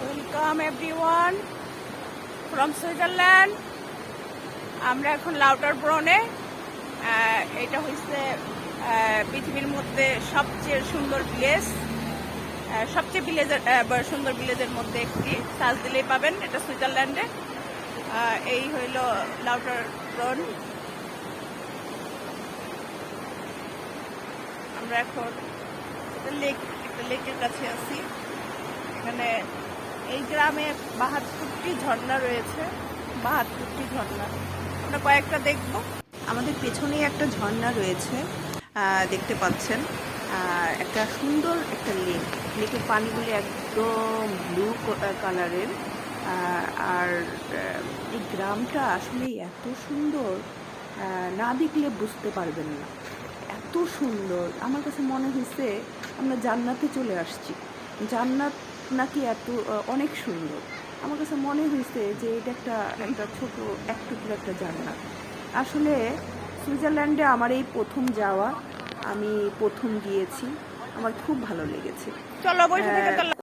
Welcome everyone from Switzerland. আমরা এখন লাউটারব্রনে। এটা হচ্ছে পৃথিবীর মধ্যে সবচেয়ে সুন্দর ভিলেজ, সুন্দর ভিলেজের মধ্যে একটি। সার্চ দিলেই পাবেন, এটা সুইজারল্যান্ডে। এই হইল লাউটারব্রন। আমরা এখন একটা লেকের কাছে আছি। এখানে এই গ্রামে 72টি ঝর্ণা রয়েছে। 72টি ঝর্ণা আমরা কয়েকটা দেখব। আমাদের পেছনেই একটা ঝর্ণা রয়েছে, দেখতে পাচ্ছেন। একটা সুন্দর একটা লেকের পানিগুলি একদম ব্লু কালারের। আর এই গ্রামটা আসলে এত সুন্দর, না দেখলে বুঝতে পারবেন না। এত সুন্দর, আমার কাছে মনে হয়েছে আমরা জান্নাতে চলে আসছি। জান্নাত নাকি অনেক সুন্দর। আমার কাছে মনে হয়েছে যে এটা একটা ছোট এক টুকরো একটা জান্নাত। আসলে সুইজারল্যান্ডে আমার এই প্রথম যাওয়া, আমি প্রথম গিয়েছি, আমার খুব ভালো লেগেছে। চলো বসে থেকে